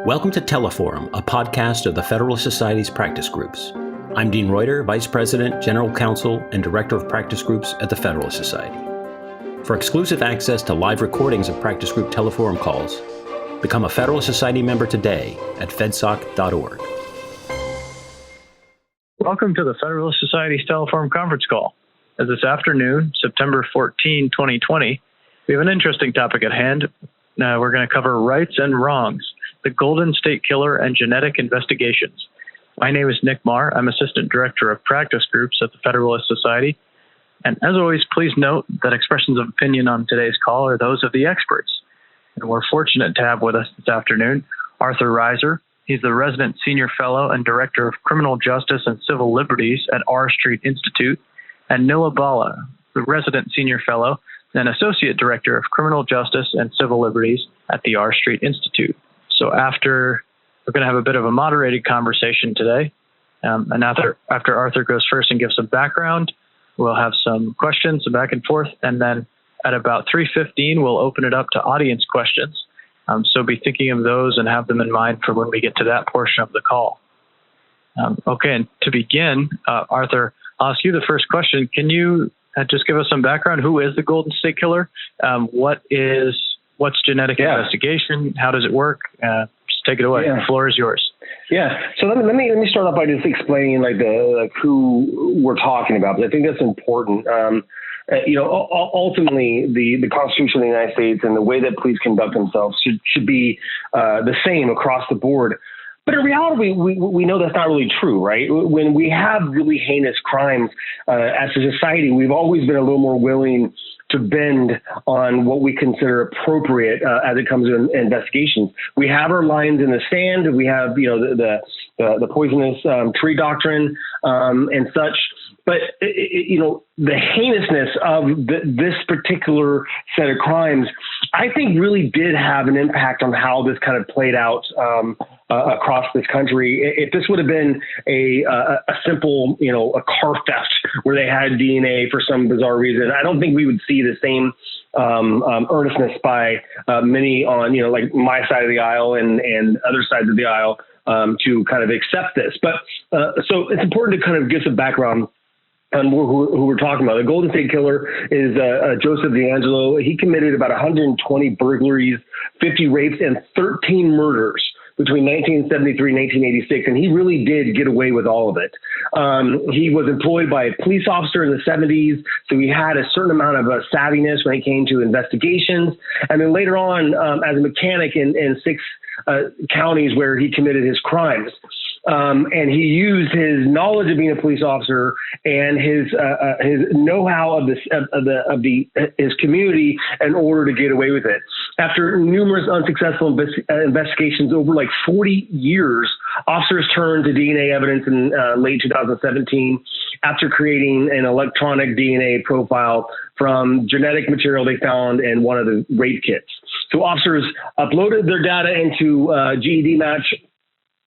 Welcome to Teleforum, a podcast of the Federalist Society's practice groups. I'm Dean Reuter, Vice President, General Counsel, and Director of Practice Groups at the Federalist Society. For exclusive access to live recordings of practice group Teleforum calls, become a Federalist Society member today at fedsoc.org. Welcome to the Federalist Society's Teleforum conference call. As this afternoon, September 14, 2020, we have an interesting topic at hand. We're going to cover rights and wrongs, the Golden State Killer and genetic investigations. My name is Nick Marr. I'm Assistant Director of Practice Groups at the Federalist Society. And as always, please note that expressions of opinion on today's call are those of the experts. And we're fortunate to have with us this afternoon Arthur Reiser. He's the Resident Senior Fellow and Director of Criminal Justice and Civil Liberties at R Street Institute, and Nila Bala, the Resident Senior Fellow and Associate Director of Criminal Justice and Civil Liberties at the R Street Institute. So we're going to have a bit of a moderated conversation today. And after Arthur goes first and gives some background, we'll have some questions, some back and forth, and then at about 3:15, we'll open it up to audience questions. So be thinking of those and have them in mind for when we get to that portion of the call. Okay, and to begin, Arthur, I'll ask you the first question. Can you just give us some background? Who is the Golden State Killer? What's genetic investigation? How does it work? Just take it away. The floor is yours. Yeah. So let me start off by just explaining who we're talking about, because I think that's important. Ultimately, the Constitution of the United States and the way that police conduct themselves should be the same across the board. But in reality, we know that's not really true, right? When we have really heinous crimes as a society, we've always been a little more willing to bend on what we consider appropriate as it comes to investigations. We have our lines in the sand. We have, the poisonous tree doctrine and such. But, the heinousness of this particular set of crimes, I think really did have an impact on how this kind of played out across this country. If this would have been a simple, a car theft where they had DNA for some bizarre reason, I don't think we would see the same earnestness by many on, like my side of the aisle and other sides of the aisle to kind of accept this. But so it's important to kind of give some background on who we're talking about. The Golden State Killer is Joseph DeAngelo. He committed about 120 burglaries, 50 rapes, and 13 murders between 1973 and 1986, and he really did get away with all of it. He was employed by a police officer in the 70s, so he had a certain amount of savviness when it came to investigations. And then later on, as a mechanic in 6 counties where he committed his crimes. And he used his knowledge of being a police officer and his know-how of his community in order to get away with it. After numerous unsuccessful investigations over 40 years, officers turned to DNA evidence in late 2017 after creating an electronic DNA profile from genetic material they found in one of the rape kits. So officers uploaded their data into GED Match,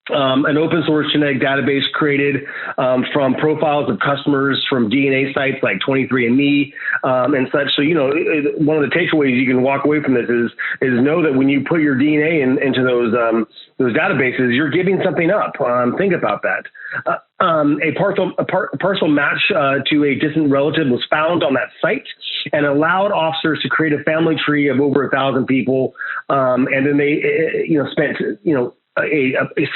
an open source genetic database created from profiles of customers from DNA sites like 23andMe and such. So, one of the takeaways you can walk away from this is know that when you put your DNA into those databases, you're giving something up. Think about that. A partial match to a distant relative was found on that site and allowed officers to create a family tree of over 1,000 people. And then they, spent,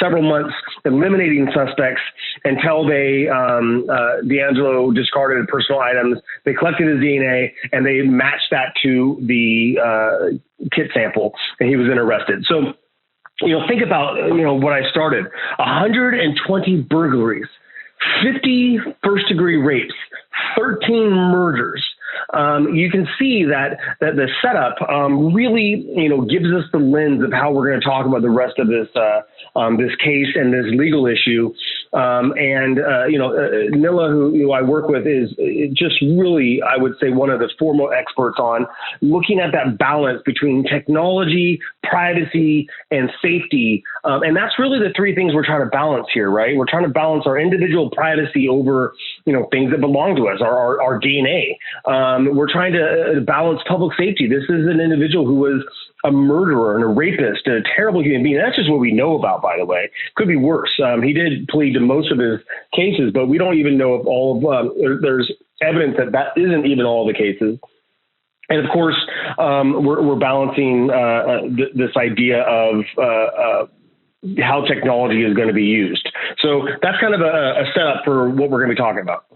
several months eliminating suspects until DeAngelo discarded personal items. They collected his DNA and they matched that to the kit sample, and he was then arrested. So, think about, what I started, 120 burglaries, 50 first-degree rapes, 13 murders. You can see that the setup really, gives us the lens of how we're going to talk about the rest of this case and this legal issue. Nila, who I work with, is just really, I would say, one of the foremost experts on looking at that balance between technology, privacy, and safety. And that's really the three things we're trying to balance here, right? We're trying to balance our individual privacy over, things that belong to us, our DNA. We're trying to balance public safety. This is an individual who was a murderer and a rapist and a terrible human being. That's just what we know about, by the way. Could be worse. He did plead to most of his cases, but we don't even know if all of there's evidence that isn't even all the cases. And of course, we're balancing this idea of how technology is going to be used. So that's kind of a setup for what we're going to be talking about.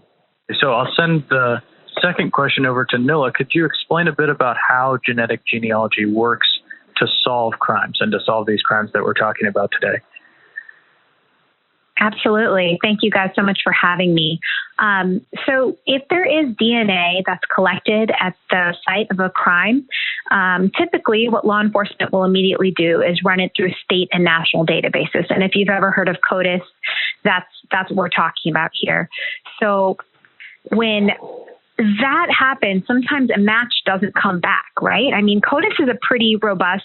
So I'll send the second question over to Nilla. Could you explain a bit about how genetic genealogy works to solve crimes and to solve these crimes that we're talking about today? Absolutely. Thank you guys so much for having me. So if there is DNA that's collected at the site of a crime, typically what law enforcement will immediately do is run it through state and national databases. And if you've ever heard of CODIS, that's what we're talking about here. So when that happens, sometimes a match doesn't come back, right? I mean, CODIS is a pretty robust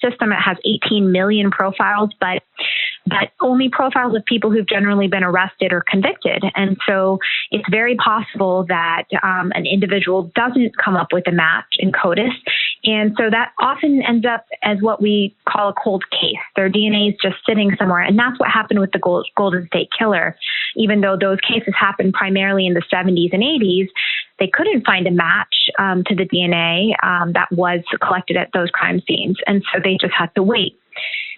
system. It has 18 million profiles, but only profiles of people who've generally been arrested or convicted. And so it's very possible that an individual doesn't come up with a match in CODIS. And so that often ends up as what we call a cold case. Their DNA is just sitting somewhere. And that's what happened with the Golden State Killer. Even though those cases happened primarily in the 70s and 80s, they couldn't find a match to the DNA that was collected at those crime scenes. And so they just had to wait.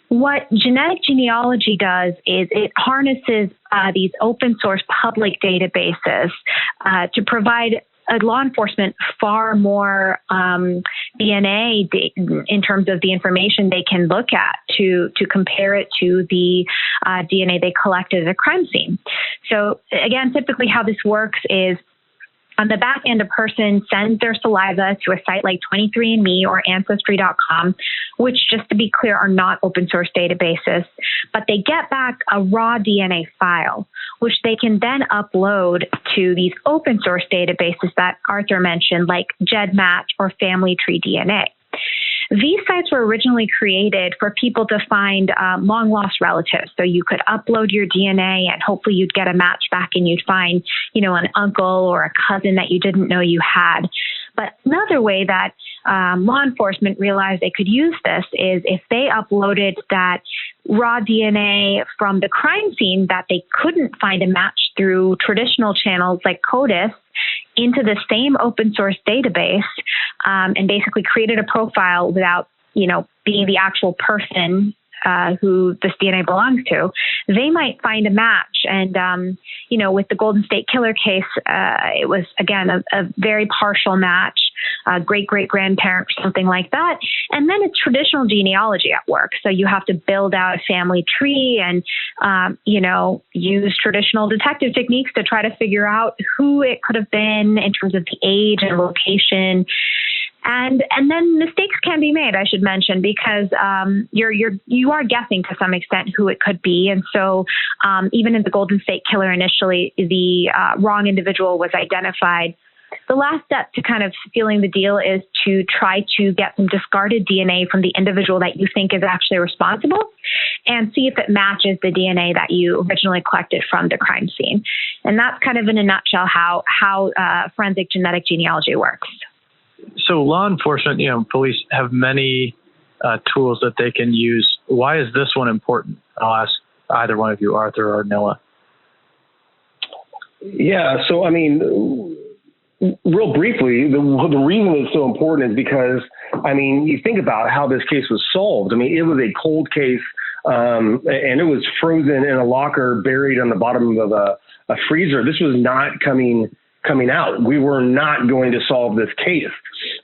What genetic genealogy does is it harnesses these open source public databases to provide law enforcement far more DNA in terms of the information they can look at to compare it to the DNA they collected at a crime scene. So again, typically how this works is on the back end, a person sends their saliva to a site like 23andMe or Ancestry.com, which, just to be clear, are not open source databases, but they get back a raw DNA file, which they can then upload to these open source databases that Arthur mentioned, like GEDmatch or Family Tree DNA. These sites were originally created for people to find long lost relatives. So you could upload your DNA and hopefully you'd get a match back and you'd find, an uncle or a cousin that you didn't know you had. But another way that law enforcement realized they could use this is if they uploaded that raw DNA from the crime scene that they couldn't find a match through traditional channels like CODIS into the same open source database and basically created a profile without, being the actual person who this DNA belongs to, they might find a match. And, with the Golden State Killer case, it was, again, a very partial match, great-great-grandparent or something like that. And then it's traditional genealogy at work. So you have to build out a family tree and, use traditional detective techniques to try to figure out who it could have been in terms of the age and location. And then mistakes can be made, I should mention, because you are guessing to some extent who it could be. And so even in the Golden State Killer, initially, the wrong individual was identified. The last step to kind of sealing the deal is to try to get some discarded DNA from the individual that you think is actually responsible and see if it matches the DNA that you originally collected from the crime scene. And that's kind of in a nutshell how forensic genetic genealogy works. So law enforcement, police have many tools that they can use. Why is this one important? I'll ask either one of you, Arthur or Noah. Yeah, so real briefly, the reason it's so important is because, you think about how this case was solved. It was a cold case, and it was frozen in a locker buried on the bottom of a freezer. This was not coming out. We were not going to solve this case.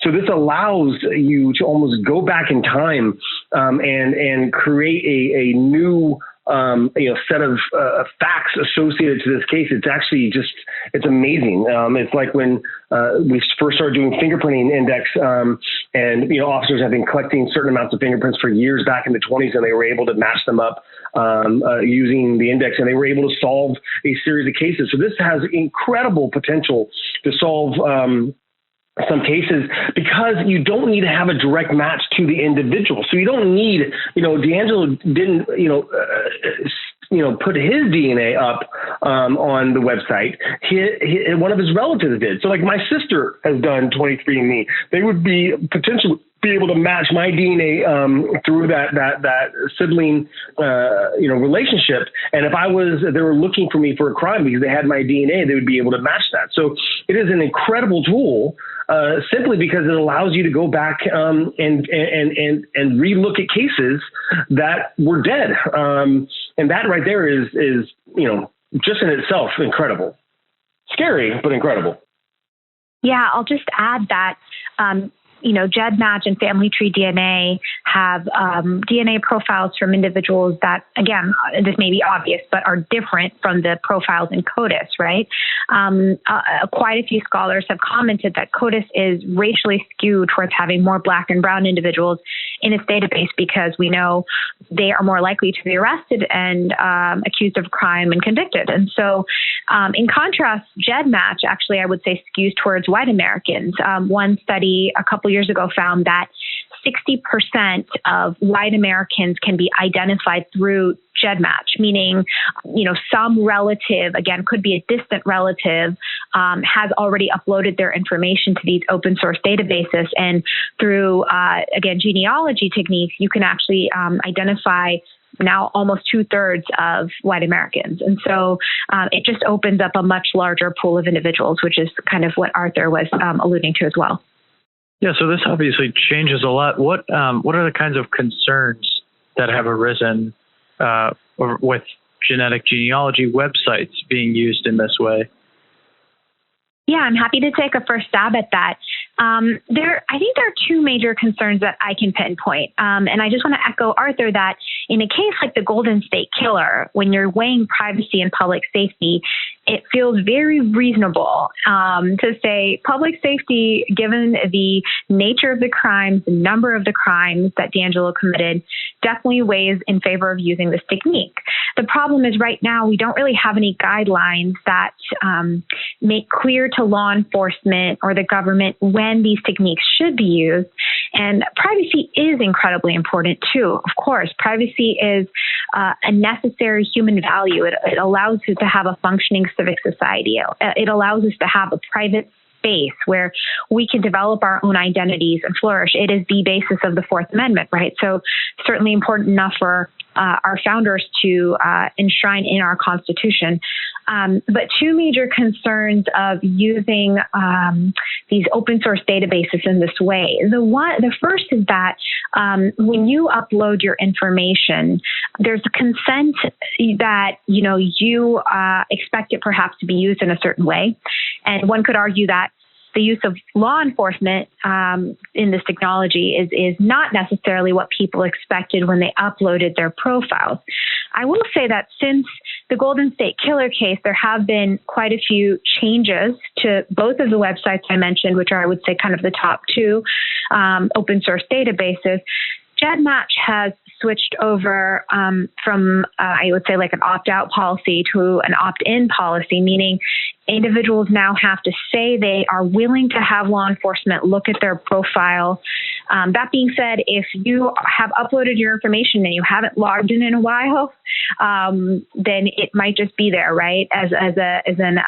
So this allows you to almost go back in time and create a new set of facts associated to this case. It's actually it's amazing. It's like when we first started doing fingerprinting index, and officers have been collecting certain amounts of fingerprints for years back in the 20s, and they were able to match them up using the index, and they were able to solve a series of cases. So this has incredible potential to solve some cases because you don't need to have a direct match to the individual. So you don't need, D'Angelo didn't, put his DNA up on the website. One of his relatives did. So like my sister has done 23andMe. They would be potentially be able to match my DNA through that sibling relationship. And if they were looking for me for a crime because they had my DNA, they would be able to match that. So it is an incredible tool, simply because it allows you to go back and relook at cases that were dead. And that right there is just in itself incredible. Scary, but incredible. Yeah, I'll just add that, GEDmatch and Family Tree DNA have DNA profiles from individuals that, again, this may be obvious, but are different from the profiles in CODIS, right? Quite a few scholars have commented that CODIS is racially skewed towards having more Black and Brown individuals in its database because we know they are more likely to be arrested and accused of crime and convicted. And so, in contrast, GEDmatch actually, I would say, skews towards white Americans. One study a couple years ago found that 60% of white Americans can be identified through GEDmatch, meaning, some relative, again, could be a distant relative, has already uploaded their information to these open source databases. And through, genealogy techniques, you can actually identify now almost 2/3 of white Americans. And so it just opens up a much larger pool of individuals, which is kind of what Arthur was alluding to as well. Yeah, so this obviously changes a lot. What are the kinds of concerns that have arisen with genetic genealogy websites being used in this way? Yeah, I'm happy to take a first stab at that. I think there are two major concerns that I can pinpoint. And I just want to echo Arthur that in a case like the Golden State Killer, when you're weighing privacy and public safety, it feels very reasonable to say public safety, given the nature of the crimes, the number of the crimes that D'Angelo committed, definitely weighs in favor of using this technique. The problem is right now we don't really have any guidelines that make clear to law enforcement or the government when these techniques should be used. And privacy is incredibly important too. Of course, privacy is a necessary human value. It allows us to have a functioning civic society. It allows us to have a private space where we can develop our own identities and flourish. It is the basis of the Fourth Amendment, right? So certainly important enough for our founders to enshrine in our Constitution. But two major concerns of using these open source databases in this way. The first is that when you upload your information, there's a consent that you expect it perhaps to be used in a certain way, and one could argue that the use of law enforcement in this technology is not necessarily what people expected when they uploaded their profiles. I will say that since the Golden State Killer case, there have been quite a few changes to both of the websites I mentioned, which are, I would say, kind of the top two open source databases. GEDmatch has switched over from, I would say, like an opt-out policy to an opt-in policy, meaning individuals now have to say they are willing to have law enforcement look at their profile. That being said, if you have uploaded your information and you haven't logged in a while, then it might just be there, right, as an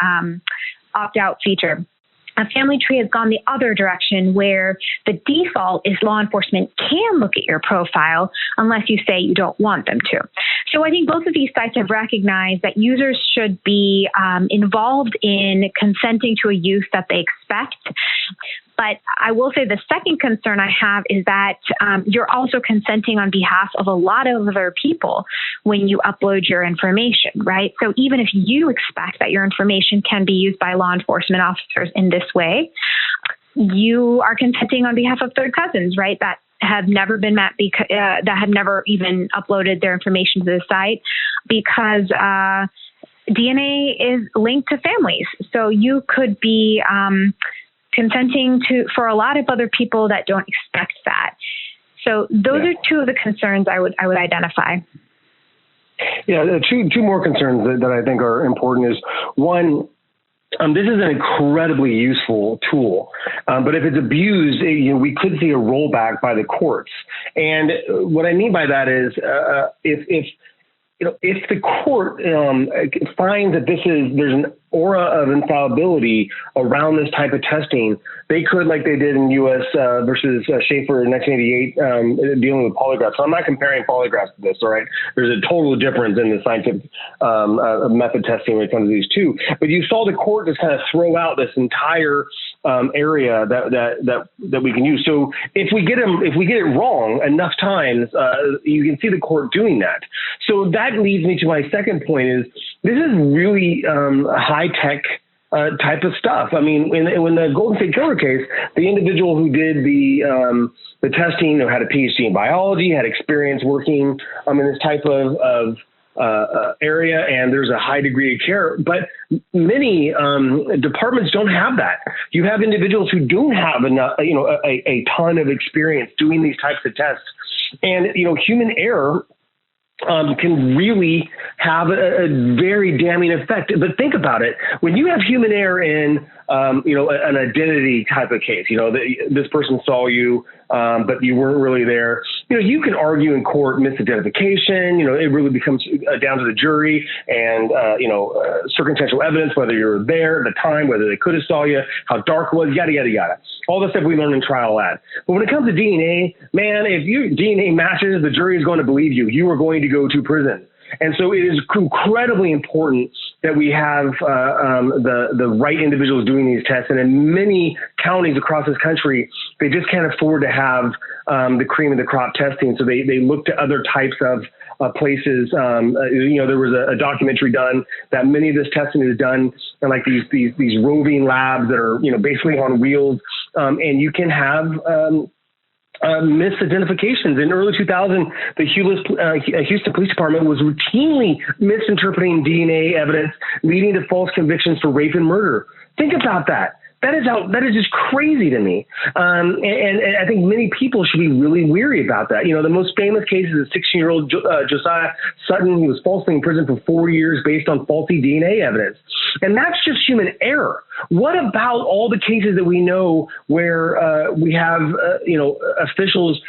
opt-out feature. A Family Tree has gone the other direction where the default is law enforcement can look at your profile unless you say you don't want them to. So I think both of these sites have recognized that users should be involved in consenting to a use that they expect. But I will say the second concern I have is that you're also consenting on behalf of a lot of other people when you upload your information, right? So even if you expect that your information can be used by law enforcement officers in this way, you are consenting on behalf of third cousins, right? That have never been met because that have never even uploaded their information to the site because DNA is linked to families. So you could be consenting for a lot of other people that don't expect that. So those are two of the concerns I would identify. Yeah, two more concerns that I think are important is one, this is an incredibly useful tool, but if it's abused, we could see a rollback by the courts. And what I mean by that is, if the court finds that there's an aura of infallibility around this type of testing, they could, like they did in U.S. Versus Schaefer in 1988, dealing with polygraphs. So I'm not comparing polygraphs to this, all right? There's a total difference in the scientific method testing when it comes to these two. But you saw the court just kind of throw out this entire area that we can use. So if we get it wrong enough times, you can see the court doing that. So that leads me to my second point: is this is really high tech type of stuff. I mean, when the Golden State Killer case, the individual who did the testing, had a PhD in biology, had experience working in this type of area, and there's a high degree of care. But many departments don't have that. You have individuals who don't have enough, a ton of experience doing these types of tests, and human error can really have a very damning effect. But think about it. When you have human error in, an identity type of case, this person saw you, but you weren't really there. You can argue in court misidentification. It really becomes down to the jury and, circumstantial evidence, whether you were there at the time, whether they could have saw you, how dark it was, yada, yada, yada. All the stuff we learned in trial lab. But when it comes to DNA, man, if your DNA matches, the jury is going to believe you. You are going to go to prison. And so it is incredibly important that we have the right individuals doing these tests. And in many counties across this country, they just can't afford to have the cream of the crop testing. So they look to other types of places. There was a documentary done that many of this testing is done in like these roving labs that are basically on wheels, and you can have misidentifications. In early 2000, the Houston Police Department was routinely misinterpreting DNA evidence, leading to false convictions for rape and murder. Think about that. That is just crazy to me. And I think many people should be really weary about that. The most famous case is a 16-year-old Josiah Sutton. He was falsely imprisoned for 4 years based on faulty DNA evidence. And that's just human error. What about all the cases that we know where we have, officials,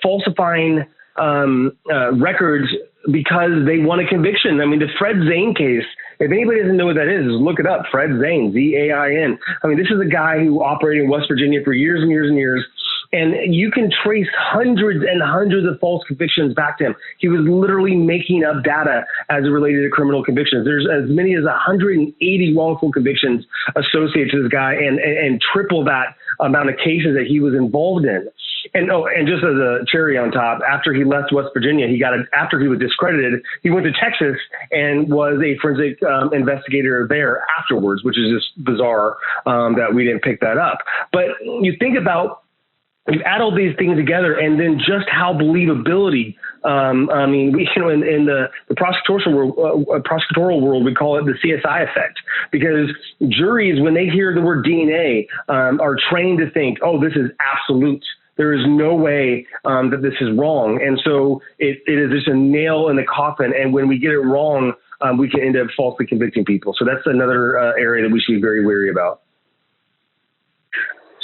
falsifying records because they want a conviction? I mean, the Fred Zane case, if anybody doesn't know what that is look it up. Fred Zane, Z-A-I-N. I mean, this is a guy who operated in West Virginia for years and years and years. And you can trace hundreds and hundreds of false convictions back to him. He was literally making up data as it related to criminal convictions. There's as many as 180 wrongful convictions associated to this guy, and triple that amount of cases that he was involved in. And just as a cherry on top, after he left West Virginia, after he was discredited, he went to Texas and was a forensic investigator there afterwards, which is just bizarre that we didn't pick that up. But you think about, you add all these things together, and then just how believability. I mean, in the prosecutorial world, we call it the CSI effect, because juries, when they hear the word DNA, are trained to think, oh, this is absolute. There is no way that this is wrong. And so it is just a nail in the coffin. And when we get it wrong, we can end up falsely convicting people. So that's another area that we should be very wary about.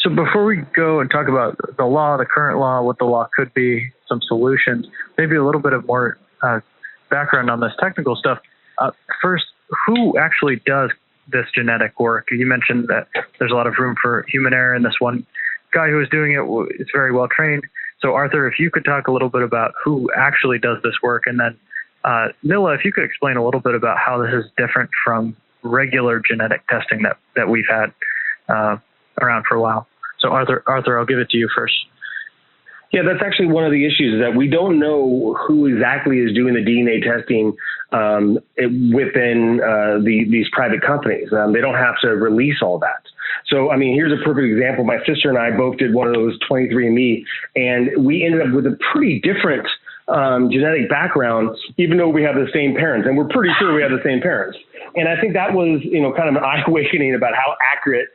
So before we go and talk about the law, the current law, what the law could be, some solutions, maybe a little bit of more background on this technical stuff. First, who actually does this genetic work? You mentioned that there's a lot of room for human error, and this one guy who is doing it is very well trained. So Arthur, if you could talk a little bit about who actually does this work, and then Nilla, if you could explain a little bit about how this is different from regular genetic testing that we've had around for a while. So Arthur, I'll give it to you first. Yeah, that's actually one of the issues, is that we don't know who exactly is doing the DNA testing within these private companies. They don't have to release all that. So, I mean, here's a perfect example. My sister and I both did one of those 23andMe, and we ended up with a pretty different genetic background, even though we have the same parents, and we're pretty sure we have the same parents. And I think that was, kind of an eye awakening about how accurate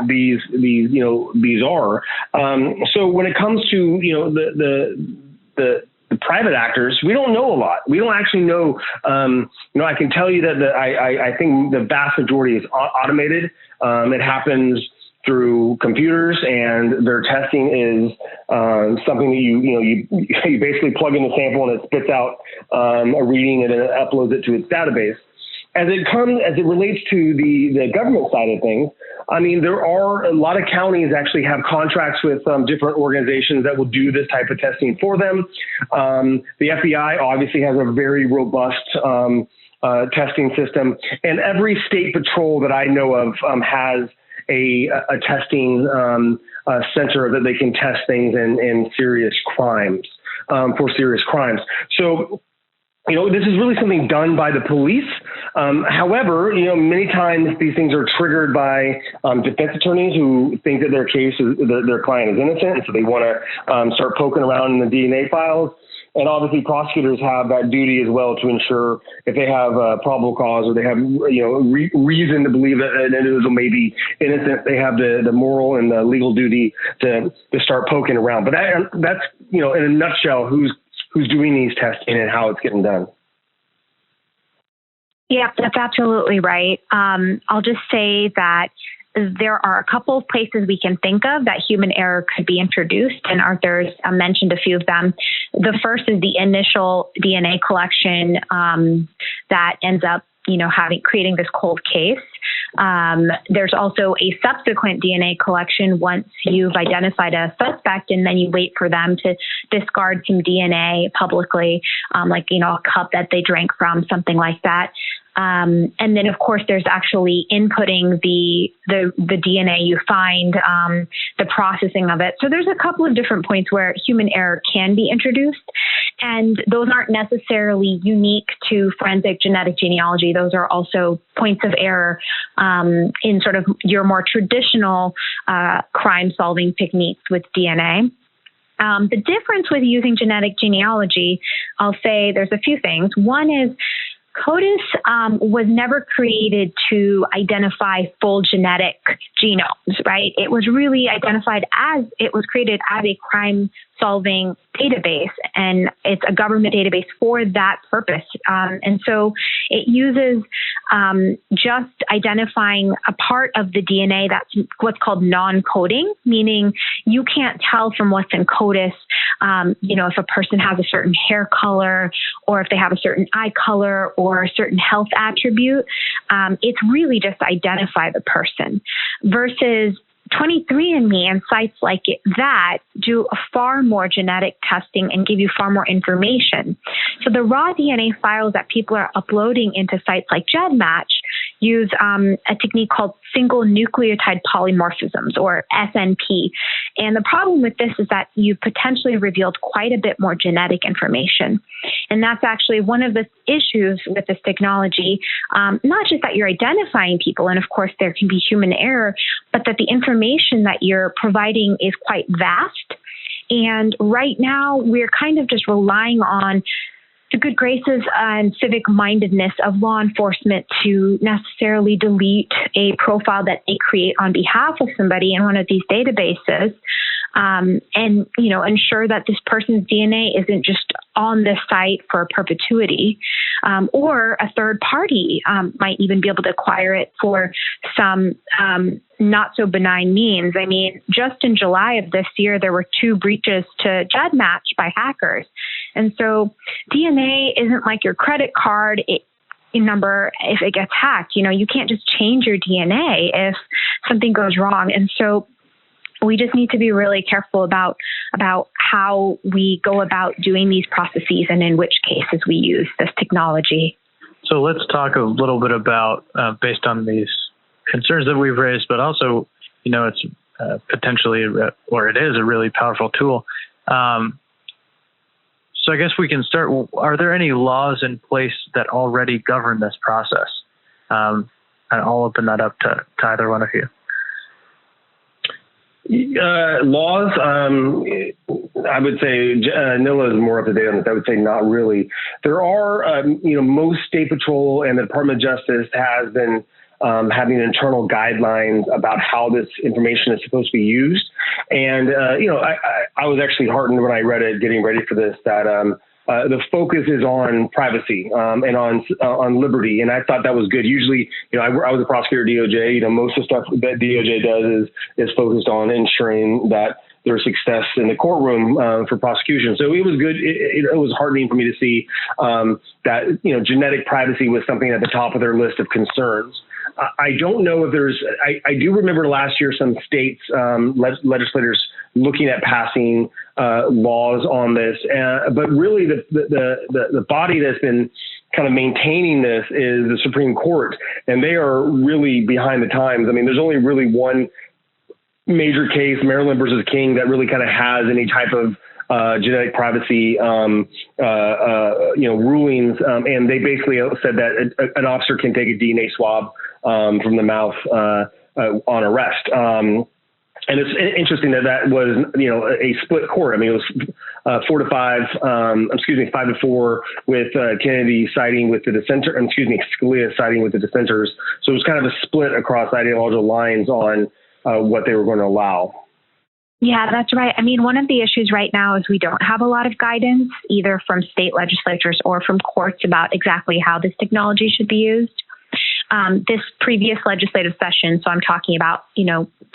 these are. So when it comes to, the private actors, we don't know a lot. We don't actually know. I can tell you that I think the vast majority is automated. It happens through computers, and their testing is something that you basically plug in a sample and it spits out a reading and then it uploads it to its database. As it relates to the government side of things, I mean, there are a lot of counties actually have contracts with different organizations that will do this type of testing for them. The FBI obviously has a very robust testing system, and every state patrol that I know of has a testing center that they can test things in serious crimes, for serious crimes. So, this is really something done by the police. However, many times these things are triggered by defense attorneys who think that their client is innocent, and so they want to start poking around in the DNA files. And obviously, prosecutors have that duty as well to ensure if they have probable cause or they have reason to believe that an individual may be innocent, they have the moral and the legal duty to start poking around. But that's in a nutshell who's doing these testing and how it's getting done. Yeah, that's absolutely right. I'll just say that there are a couple of places we can think of that human error could be introduced, and Arthur's mentioned a few of them. The first is the initial DNA collection that ends up, creating this cold case. There's also a subsequent DNA collection once you've identified a suspect, and then you wait for them to discard some DNA publicly, like a cup that they drank from, something like that. And then, of course, there's actually inputting the DNA you find, the processing of it. So there's a couple of different points where human error can be introduced, and those aren't necessarily unique to forensic genetic genealogy. Those are also points of error in sort of your more traditional crime-solving techniques with DNA. The difference with using genetic genealogy, I'll say there's a few things. One is CODIS was never created to identify full genetic genomes, right? It was really created as a crime-solving database, and it's a government database for that purpose. And so it uses just identifying a part of the DNA that's what's called non-coding, meaning you can't tell from what's in CODIS, if a person has a certain hair color or if they have a certain eye color or a certain health attribute. It's really just to identify the person versus 23andMe and sites like that do a far more genetic testing and give you far more information. So the raw DNA files that people are uploading into sites like GEDmatch use a technique called single nucleotide polymorphisms, or SNP. And the problem with this is that you potentially revealed quite a bit more genetic information. And that's actually one of the issues with this technology, not just that you're identifying people, and of course there can be human error, but that the information that you're providing is quite vast. And right now we're kind of just relying on the good graces and civic mindedness of law enforcement to necessarily delete a profile that they create on behalf of somebody in one of these databases, and ensure that this person's DNA isn't just on this site for perpetuity, or a third party might even be able to acquire it for some not so benign means. I mean, just in July of this year, there were 2 breaches to GEDmatch by hackers. And so DNA isn't like your credit card number. If it gets hacked, you can't just change your DNA if something goes wrong. And so we just need to be really careful about how we go about doing these processes and in which cases we use this technology. So let's talk a little bit about, based on these concerns that we've raised, but also, it's potentially, or it is a really powerful tool. So I guess we can start. Are there any laws in place that already govern this process? And I'll open that up to either one of you. Laws, I would say NILA is more up to date on this. I would say not really. There are, most State Patrol and the Department of Justice has been having internal guidelines about how this information is supposed to be used. And, I was actually heartened when I read it, getting ready for this, that the focus is on privacy and on liberty, and I thought that was good. Usually, I was a prosecutor at DOJ. Most of the stuff that DOJ does is focused on ensuring that there's success in the courtroom for prosecution. So it was good. It was heartening for me to see that genetic privacy was something at the top of their list of concerns. I don't know if I do remember last year some states, legislators looking at passing laws on this, but really the body that's been kind of maintaining this is the Supreme Court, and they are really behind the times. I mean, there's only really one major case, Maryland versus King, that really kind of has any type of genetic privacy, rulings, and they basically said that an officer can take a DNA swab from the mouth on arrest. And it's interesting that was, a split court. I mean, it was 5-4 with Kennedy siding with the dissenter, Scalia siding with the dissenters. So it was kind of a split across ideological lines on what they were going to allow. Yeah, that's right. I mean, one of the issues right now is we don't have a lot of guidance either from state legislatures or from courts about exactly how this technology should be used. This previous legislative session, so I'm talking about,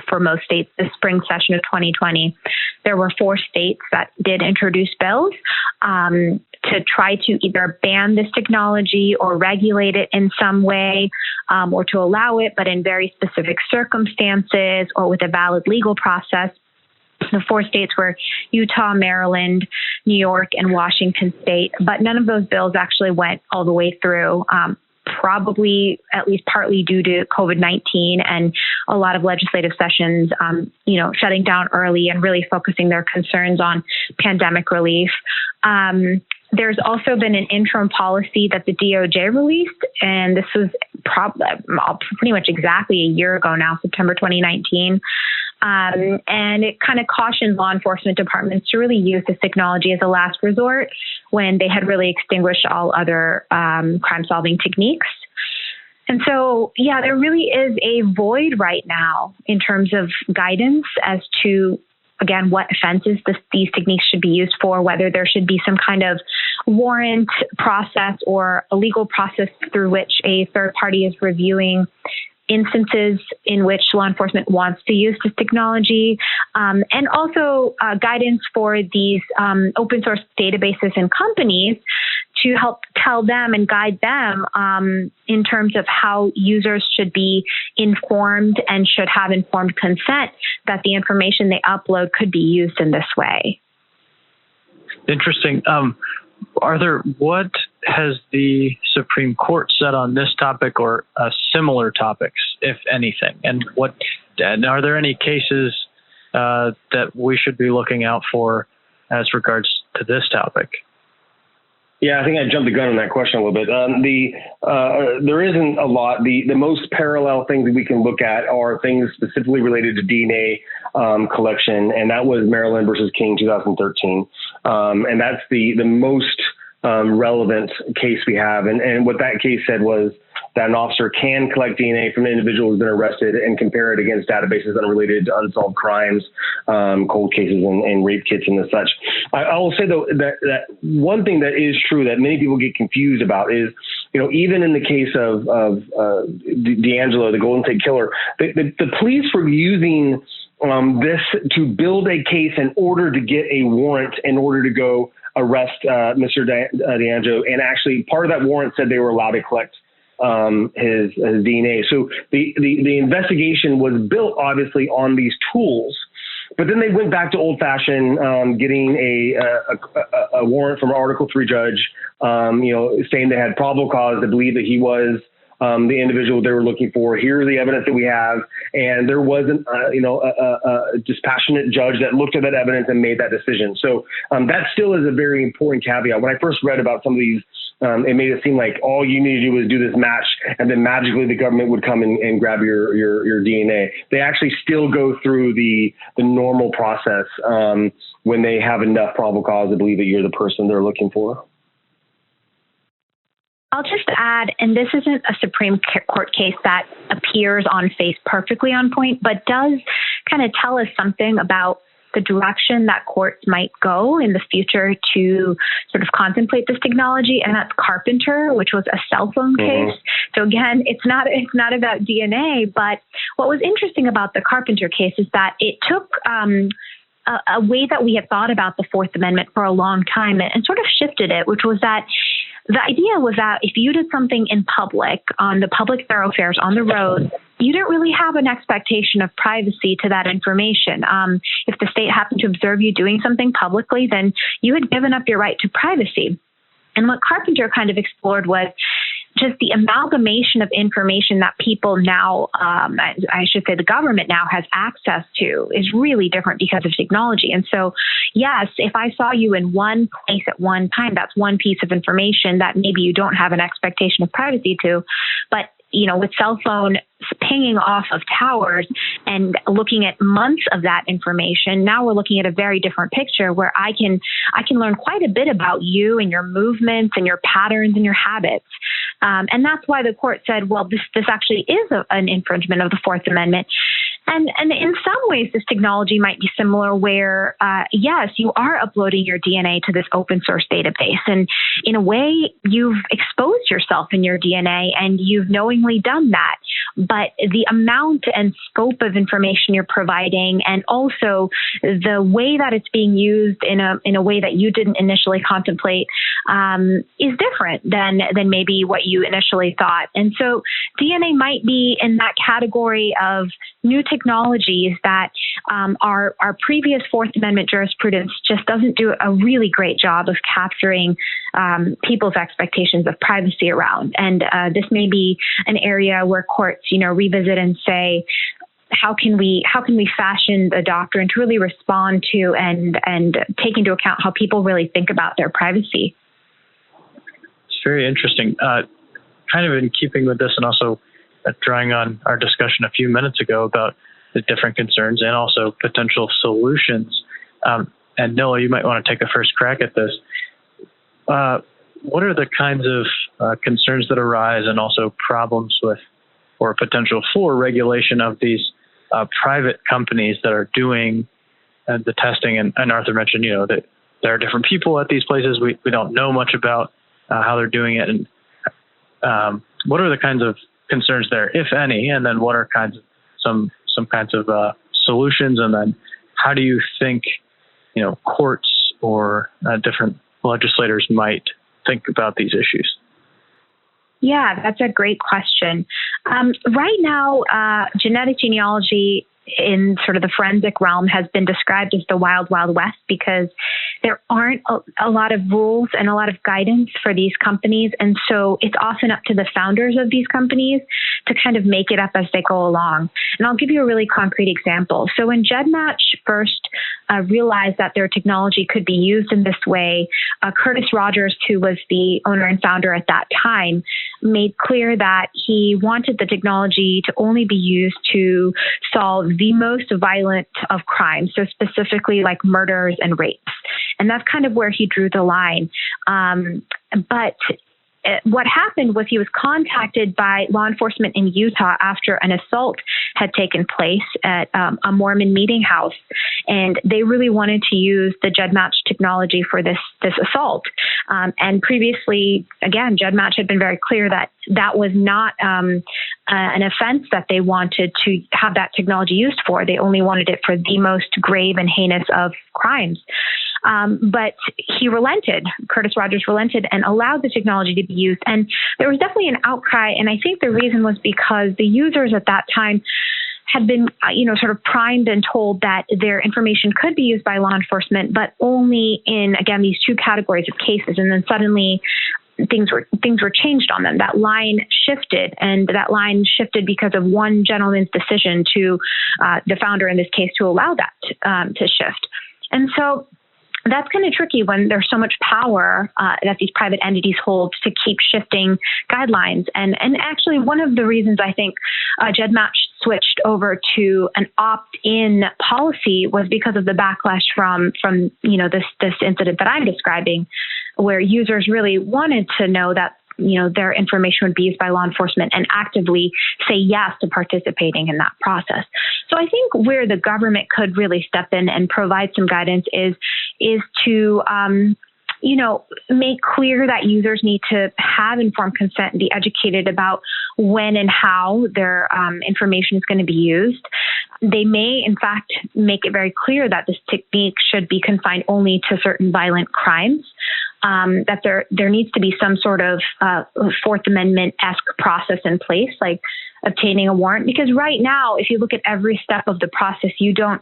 for most states, the spring session of 2020, there were 4 states that did introduce bills to try to either ban this technology or regulate it in some way, or to allow it, but in very specific circumstances or with a valid legal process. The 4 states were Utah, Maryland, New York, and Washington State, but none of those bills actually went all the way through. Probably at least partly due to COVID-19 and a lot of legislative sessions, shutting down early and really focusing their concerns on pandemic relief. There's also been an interim policy that the DOJ released, and this was pretty much exactly a year ago now, September 2019. And it kind of cautioned law enforcement departments to really use this technology as a last resort when they had really extinguished all other crime-solving techniques. And so, there really is a void right now in terms of guidance as to, again, what offenses these techniques should be used for, whether there should be some kind of warrant process or a legal process through which a third party is reviewing instances in which law enforcement wants to use this technology, and also guidance for these open source databases and companies to help tell them and guide them in terms of how users should be informed and should have informed consent that the information they upload could be used in this way. Interesting. What has the Supreme Court said on this topic or similar topics, if anything? And are there any cases that we should be looking out for as regards to this topic? Yeah, I think I jumped the gun on that question a little bit. There isn't a lot. The most parallel things that we can look at are things specifically related to DNA collection, and that was Maryland versus King 2013. And that's the most relevant case we have. And what that case said was that an officer can collect DNA from an individual who's been arrested and compare it against databases unrelated to unsolved crimes, cold cases, and rape kits and the such. I will say, though, that one thing that is true that many people get confused about is, even in the case of D'Angelo, the Golden State Killer, the police were using this to build a case in order to get a warrant in order to go arrest Mr. D'Angelo. And actually, part of that warrant said they were allowed to collect his DNA. So the investigation was built obviously on these tools, but then they went back to old-fashioned getting a warrant from an Article III judge, saying they had probable cause to believe that he was the individual they were looking for. Here's the evidence that we have. And there wasn't, a dispassionate judge that looked at that evidence and made that decision. So that still is a very important caveat. When I first read about some of these, it made it seem like all you need to do was do this match, and then magically the government would come and grab your DNA. They actually still go through the normal process when they have enough probable cause to believe that you're the person they're looking for. I'll just add, and this isn't a Supreme Court case that appears on face perfectly on point, but does kind of tell us something about the direction that courts might go in the future to sort of contemplate this technology, and that's Carpenter, which was a cell phone case. So again, it's not about DNA, but what was interesting about the Carpenter case is that it took a way that we had thought about the Fourth Amendment for a long time and sort of shifted it, which was that the idea was that if you did something in public, on the public thoroughfares, on the road, you didn't really have an expectation of privacy to that information. If the state happened to observe you doing something publicly, then you had given up your right to privacy. And what Carpenter kind of explored was just the amalgamation of information that people now, I should say the government now has access to, is really different because of technology. And so, yes, if I saw you in one place at one time, that's one piece of information that maybe you don't have an expectation of privacy to. But with cell phone pinging off of towers and looking at months of that information, now we're looking at a very different picture where I can learn quite a bit about you and your movements and your patterns and your habits. And that's why the court said, well, this actually is an infringement of the Fourth Amendment. And in some ways, this technology might be similar where, yes, you are uploading your DNA to this open source database. And in a way, you've exposed yourself in your DNA and you've knowingly done that. But the amount and scope of information you're providing, and also the way that it's being used in a way that you didn't initially contemplate, is different than maybe what you initially thought. And so DNA might be in that category of new technologies that our previous Fourth Amendment jurisprudence just doesn't do a really great job of capturing people's expectations of privacy around. And this may be an area where courts, revisit and say, how can we fashion the doctrine to really respond to and take into account how people really think about their privacy? It's very interesting. Kind of in keeping with this, and also drawing on our discussion a few minutes ago about the different concerns and also potential solutions. And Noah, you might want to take a first crack at this. What are the kinds of concerns that arise, and also problems with or potential for regulation of these private companies that are doing the testing? And Arthur mentioned, that there are different people at these places. We don't know much about how they're doing it. And what are the kinds of concerns there, if any? And then what are some kinds of solutions? And then how do you think, courts or different legislators might think about these issues? Yeah, that's a great question. Right now, genetic genealogy in sort of the forensic realm has been described as the wild, wild west because there aren't a lot of rules and a lot of guidance for these companies. And so it's often up to the founders of these companies to kind of make it up as they go along. And I'll give you a really concrete example. So when GEDmatch first realized that their technology could be used in this way, Curtis Rogers, who was the owner and founder at that time, made clear that he wanted the technology to only be used to solve the most violent of crimes, so specifically like murders and rapes. And that's kind of where he drew the line. But what happened was he was contacted by law enforcement in Utah after an assault had taken place at a Mormon meeting house. And they really wanted to use the GEDmatch technology for this assault. And previously, again, GEDmatch had been very clear that that was not an offense that they wanted to have that technology used for. They only wanted it for the most grave and heinous of crimes. But he relented. Curtis Rogers relented and allowed the technology to be used. And there was definitely an outcry. And I think the reason was because the users at that time had been, sort of primed and told that their information could be used by law enforcement, but only in, again, these two categories of cases. And then suddenly things were changed on them. That line shifted, and that line shifted because of one gentleman's decision to the founder in this case to allow that to shift. And so that's kind of tricky when there's so much power that these private entities hold to keep shifting guidelines. And actually, one of the reasons I think GEDmatch switched over to an opt-in policy was because of the backlash from this incident that I'm describing, where users really wanted to know that their information would be used by law enforcement and actively say yes to participating in that process. So I think where the government could really step in and provide some guidance is to make clear that users need to have informed consent and be educated about when and how their information is going to be used. They may, in fact, make it very clear that this technique should be confined only to certain violent crimes, that there needs to be some sort of Fourth Amendment-esque process in place, like obtaining a warrant. Because right now, if you look at every step of the process, you don't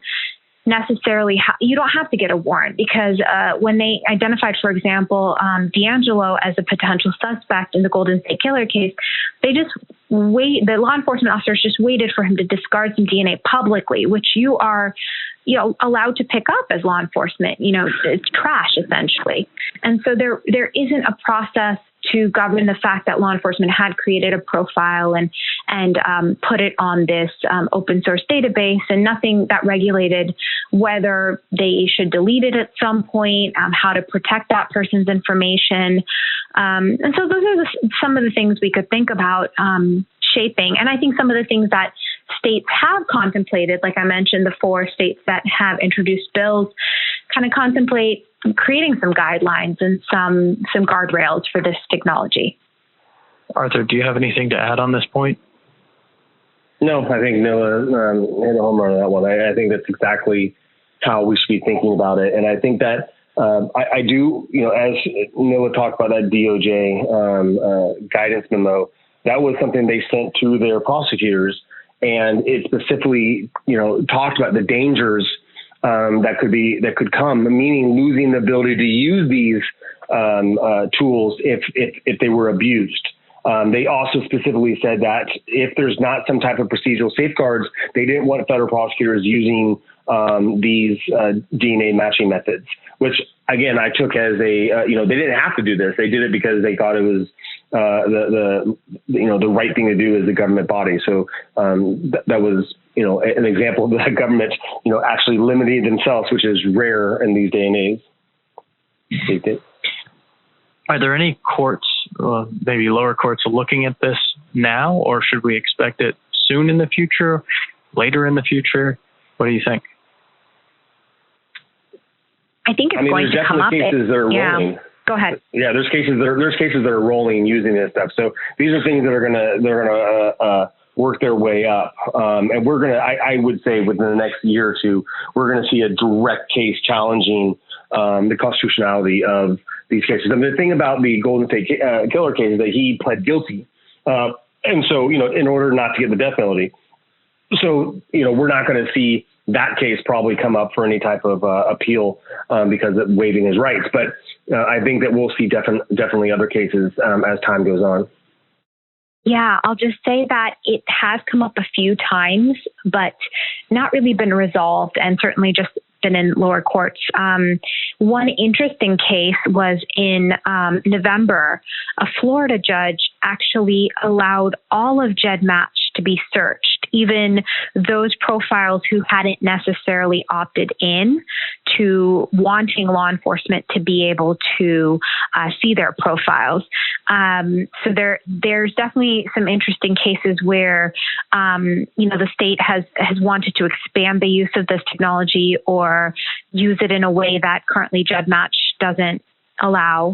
necessarily you don't have to get a warrant, because when they identified, for example, D'Angelo as a potential suspect in the Golden State Killer case, the law enforcement officers just waited for him to discard some DNA publicly, which you are allowed to pick up as law enforcement. It's trash, essentially. And so there isn't a process to govern the fact that law enforcement had created a profile and put it on this open source database, and nothing that regulated whether they should delete it at some point, how to protect that person's information. And so those are some of the things we could think about shaping. And I think some of the things that states have contemplated, like I mentioned, the 4 states that have introduced bills, kind of contemplate creating some guidelines and some guardrails for this technology. Arthur, do you have anything to add on this point? No, I think Noah hit a home run on that one. I think that's exactly how we should be thinking about it. And I think that I do, as Noah talked about that DOJ guidance memo, that was something they sent to their prosecutors, and it specifically, talked about the dangers that could come, meaning losing the ability to use these tools if they were abused. They also specifically said that if there's not some type of procedural safeguards, they didn't want federal prosecutors using these DNA matching methods, which again I took as they didn't have to do this. They did it because they thought it was the right thing to do as a government body. So that was an example of the government actually limiting themselves, which is rare in these day and age. Are there any courts, maybe lower courts, looking at this now, or should we expect it soon in the future, later in the future? What do you think? I think it's going to come up. There's definitely cases that are rolling. Go ahead. Yeah, there's cases that are rolling using this stuff. So these are things that are gonna work their way up, and we're gonna. I would say within the next year or two, we're gonna see a direct case challenging the constitutionality of these cases. And the thing about the Golden State Killer case is that he pled guilty, and so in order not to get the death penalty. So we're not going to see that case probably come up for any type of appeal because of waiving his rights. But I think that we'll see definitely other cases as time goes on. Yeah, I'll just say that it has come up a few times, but not really been resolved, and certainly just been in lower courts. One interesting case was in November. A Florida judge actually allowed all of GEDmatch to be searched, even those profiles who hadn't necessarily opted in to wanting law enforcement to be able to see their profiles. So there's definitely some interesting cases where, the state has wanted to expand the use of this technology or use it in a way that currently GEDmatch doesn't allow.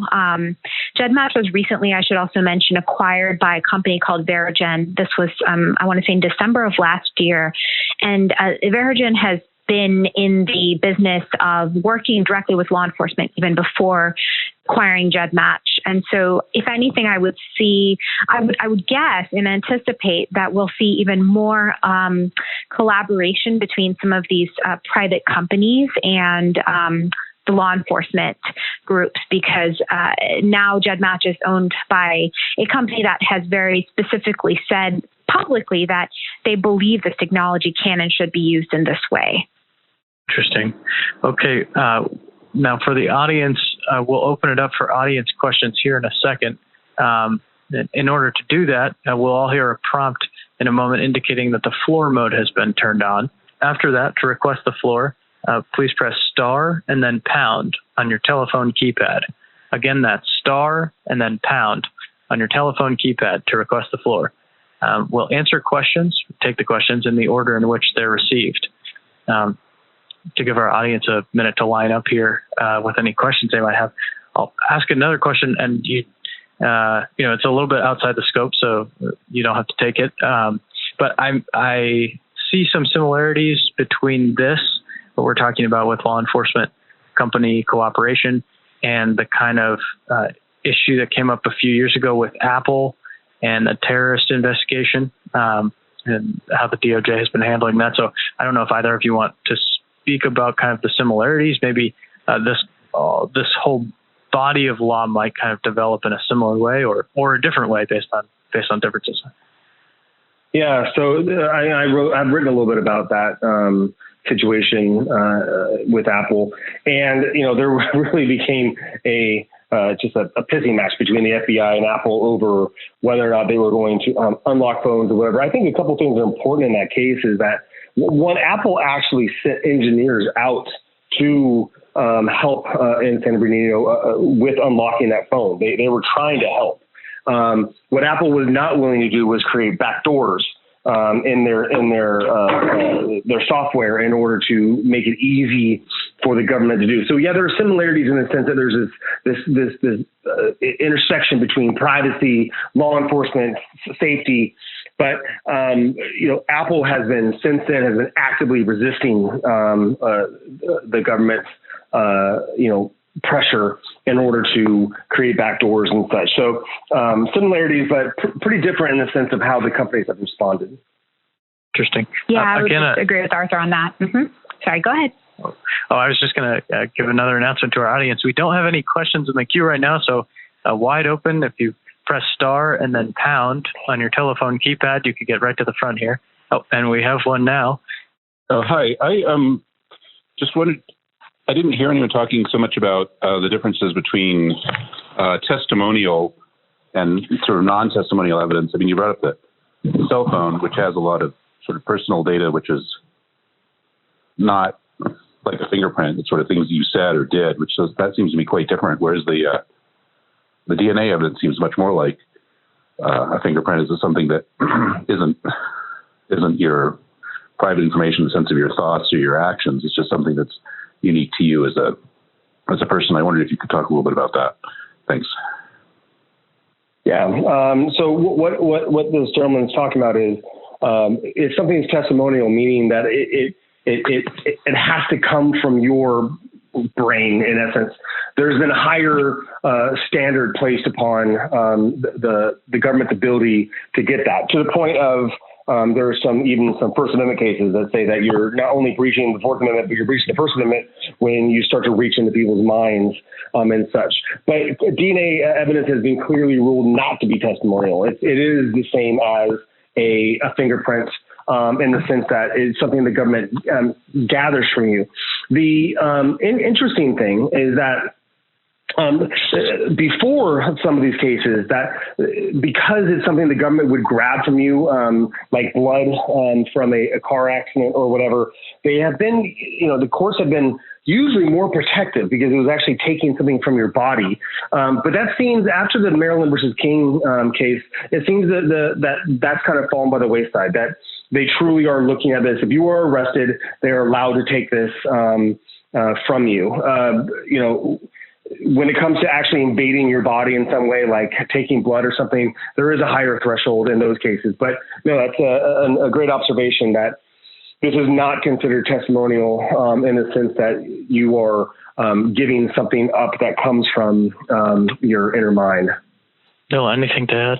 GEDmatch was recently, I should also mention, acquired by a company called Verigen. This was, I want to say, in December of last year. And Verigen has been in the business of working directly with law enforcement even before acquiring GEDmatch. And so if anything, I would guess and anticipate that we'll see even more collaboration between some of these private companies and the law enforcement groups, because now GEDmatch is owned by a company that has very specifically said publicly that they believe this technology can and should be used in this way. Interesting. Okay. Now for the audience, we'll open it up for audience questions here in a second. In order to do that, we'll all hear a prompt in a moment indicating that the floor mode has been turned on. After that, to request the floor, please press star and then pound on your telephone keypad. Again, that's star and then pound on your telephone keypad to request the floor. We'll answer questions, take the questions in the order in which they're received. To give our audience a minute to line up here with any questions they might have, I'll ask another question, and it's a little bit outside the scope, so you don't have to take it. But I see some similarities between this, what we're talking about with law enforcement company cooperation, and the kind of issue that came up a few years ago with Apple and a terrorist investigation, and how the DOJ has been handling that. So I don't know if either of you want to speak about kind of the similarities. Maybe this whole body of law might kind of develop in a similar way or a different way based on differences. Yeah, so I've written a little bit about that situation with Apple, and there really became just a pissing match between the FBI and Apple over whether or not they were going to unlock phones or whatever. I think a couple of things are important in that case is that one, Apple actually sent engineers out to help in San Bernardino with unlocking that phone. They were trying to help. What Apple was not willing to do was create backdoors in their software in order to make it easy for the government to do. So yeah, there are similarities in the sense that there's this intersection between privacy, law enforcement, safety. But Apple has been actively resisting the government's pressure in order to create backdoors and such. So similarities, but pretty different in the sense of how the companies have responded. Interesting. Yeah, I would just agree with Arthur on that. Mm-hmm. Sorry, go ahead. Oh, I was just going to give another announcement to our audience. We don't have any questions in the queue right now, so wide open. If you press star and then pound on your telephone keypad, you could get right to the front here. Oh, and we have one now. Hi, I just wanted. I didn't hear anyone talking so much about the differences between testimonial and sort of non-testimonial evidence. I mean, you brought up the cell phone, which has a lot of sort of personal data, which is not like a fingerprint. It's sort of things you said or did, that seems to be quite different. Whereas the DNA evidence seems much more like a fingerprint is something that isn't your private information in the sense of your thoughts or your actions. It's just something that's unique to you as a person. I wondered if you could talk a little bit about that. Thanks. Yeah. So what this gentleman is talking about is if something's testimonial, meaning that it has to come from your brain, in essence. There's been a higher standard placed upon the government's ability to get that, to the point of there are some First Amendment cases that say that you're not only breaching the Fourth Amendment, but you're breaching the First Amendment when you start to reach into people's minds and such. But DNA evidence has been clearly ruled not to be testimonial. It is the same as a fingerprint in the sense that it's something the government gathers from you. The interesting thing is that before some of these cases, that because it's something the government would grab from you, like blood from a car accident or whatever, they have been, the courts have been usually more protective because it was actually taking something from your body. But that seems, after the Maryland versus King case, it seems that that's kind of fallen by the wayside, that they truly are looking at this. If you are arrested, they are allowed to take this from you. When it comes to actually invading your body in some way, like taking blood or something, there is a higher threshold in those cases. But no, that's a great observation that this is not considered testimonial in the sense that you are giving something up that comes from your inner mind. Bill, anything to add?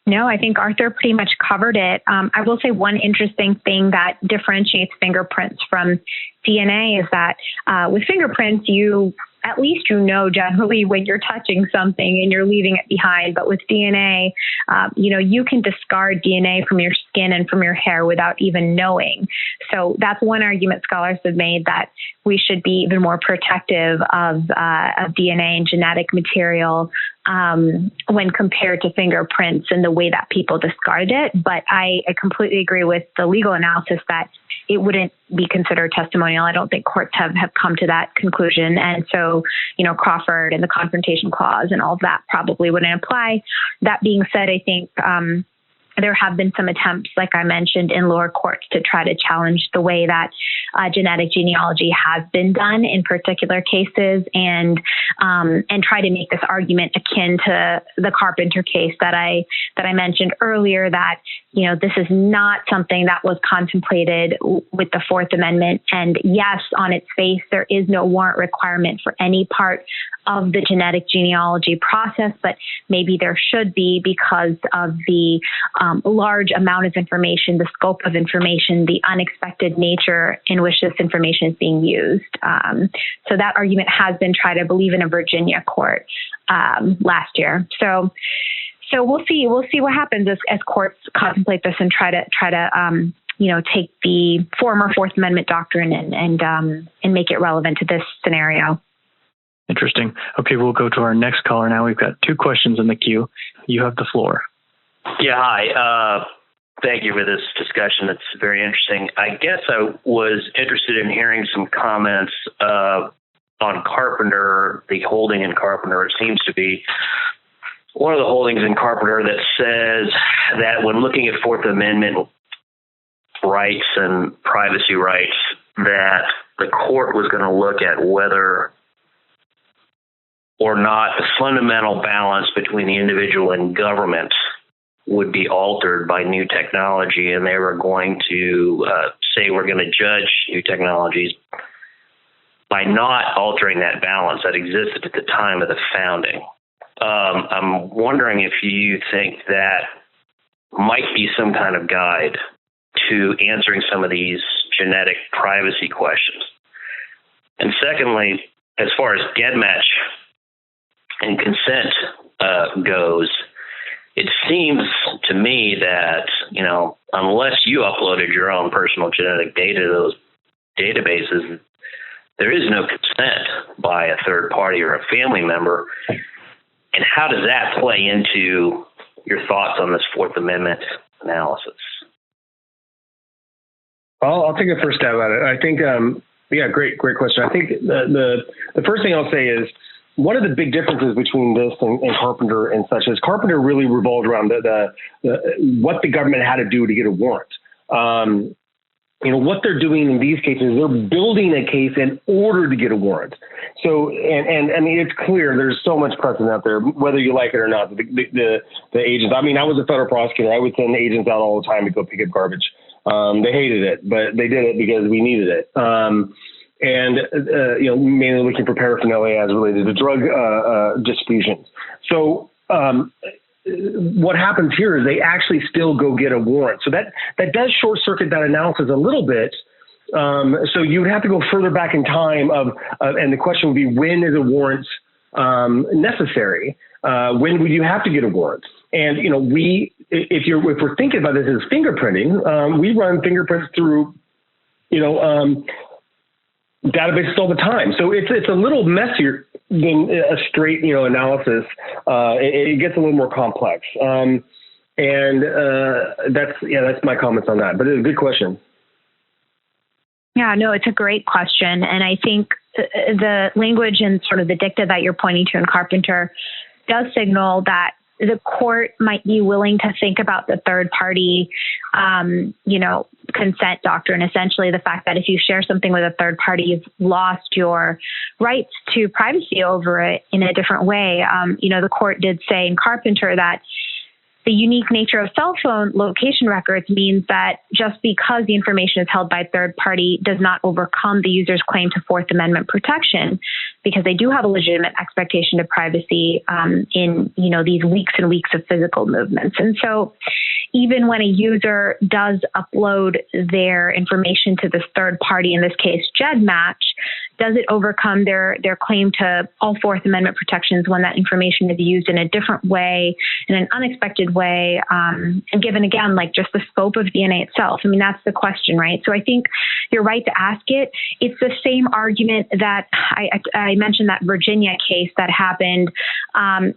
No, I think Arthur pretty much covered it. I will say one interesting thing that differentiates fingerprints from DNA is that with fingerprints, at least generally when you're touching something and you're leaving it behind. But with DNA, you can discard DNA from your skin and from your hair without even knowing. So that's one argument scholars have made, that we should be even more protective of DNA and genetic material when compared to fingerprints and the way that people discard it. But I completely agree with the legal analysis that it wouldn't be considered testimonial. I don't think courts have come to that conclusion. And so, Crawford and the confrontation clause and all of that probably wouldn't apply. That being said, I think there have been some attempts, like I mentioned, in lower courts to try to challenge the way that genetic genealogy has been done in particular cases, and try to make this argument akin to the Carpenter case that I mentioned earlier. That this is not something that was contemplated with the Fourth Amendment. And yes, on its face, there is no warrant requirement for any part of the genetic genealogy process, but maybe there should be because of the large amount of information, the scope of information, the unexpected nature in which this information is being used. So that argument has been tried, I believe, in a Virginia court last year. So we'll see what happens as courts contemplate this and try to take the former Fourth Amendment doctrine and make it relevant to this scenario. Interesting. Okay, we'll go to our next caller now. We've got 2 questions in the queue. You have the floor. Yeah, hi. Thank you for this discussion. It's very interesting. I guess I was interested in hearing some comments on Carpenter, the holding in Carpenter. It seems to be one of the holdings in Carpenter that says that when looking at Fourth Amendment rights and privacy rights, that the court was going to look at whether or not the fundamental balance between the individual and government would be altered by new technology, and they were going to say we're going to judge new technologies by not altering that balance that existed at the time of the founding. I'm wondering if you think that might be some kind of guide to answering some of these genetic privacy questions. And secondly, as far as dead match and consent goes, it seems to me that, unless you uploaded your own personal genetic data to those databases, there is no consent by a third party or a family member. And how does that play into your thoughts on this Fourth Amendment analysis? I'll take a first stab at it. I think, great question. I think the first thing I'll say is, one of the big differences between this and Carpenter and such is Carpenter really revolved around what the government had to do to get a warrant. What they're doing in these cases, they're building a case in order to get a warrant. So, and I mean, it's clear there's so much precedent out there, whether you like it or not. The agents. I mean, I was a federal prosecutor. I would send agents out all the time to go pick up garbage. They hated it, but they did it because we needed it. Mainly looking for paraphernalia as related to drug distributions. So what happens here is they actually still go get a warrant. So that does short circuit that analysis a little bit. So you would have to go further back in time and the question would be, when is a warrant necessary? When would you have to get a warrant? And if we're thinking about this as fingerprinting, we run fingerprints through databases all the time. So it's a little messier than a straight, analysis. It gets a little more complex. That's my comments on that, but it's a good question. Yeah, no, it's a great question. And I think the language and sort of the dicta that you're pointing to in Carpenter does signal that the court might be willing to think about the third party, consent doctrine. Essentially, the fact that if you share something with a third party, you've lost your rights to privacy over it in a different way. The court did say in Carpenter that the unique nature of cell phone location records means that just because the information is held by a third party does not overcome the user's claim to Fourth Amendment protection, because they do have a legitimate expectation of privacy in these weeks and weeks of physical movements. And so even when a user does upload their information to this third party, in this case, GEDmatch, does it overcome their claim to all Fourth Amendment protections when that information is used in a different way, in an unexpected way, and given, again, like just the scope of DNA itself? I mean, that's the question, right? So I think you're right to ask it. It's the same argument that I I mentioned that Virginia case that happened.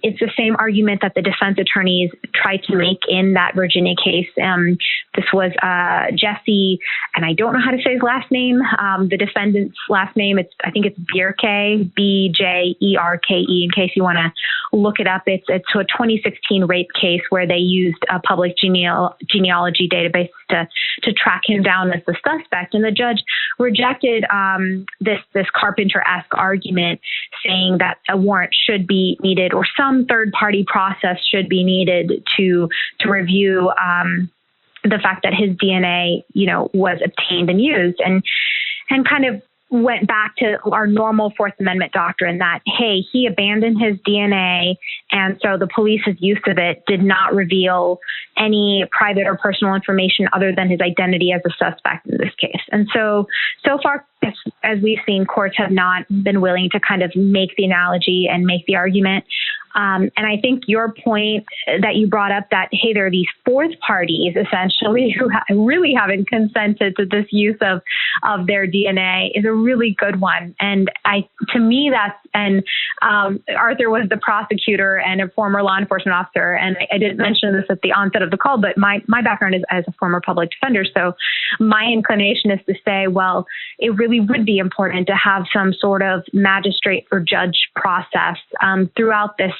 It's the same argument that the defense attorneys tried to make in that Virginia case. This was Jesse, and I don't know how to say his last name. The defendant's last name, I think it's Bjerke, Bjerke, in case you want to look it up. It's a 2016 rape case where they used a public genealogy database to track him down as the suspect. And the judge rejected this Carpenter-esque argument, saying that a warrant should be needed or some third-party process should be needed to review the fact that his DNA, was obtained and used, and kind of went back to our normal Fourth Amendment doctrine that, hey, he abandoned his DNA, and so the police's use of it did not reveal any private or personal information other than his identity as a suspect in this case. And so far, as we've seen, courts have not been willing to kind of make the analogy and make the argument. And I think your point that you brought up that, hey, there are these fourth parties essentially who really haven't consented to this use of their DNA is a really good one. And to me, Arthur was the prosecutor and a former law enforcement officer. And I didn't mention this at the onset of the call, but my background is as a former public defender. So my inclination is to say, well, it really would be important to have some sort of magistrate or judge process throughout this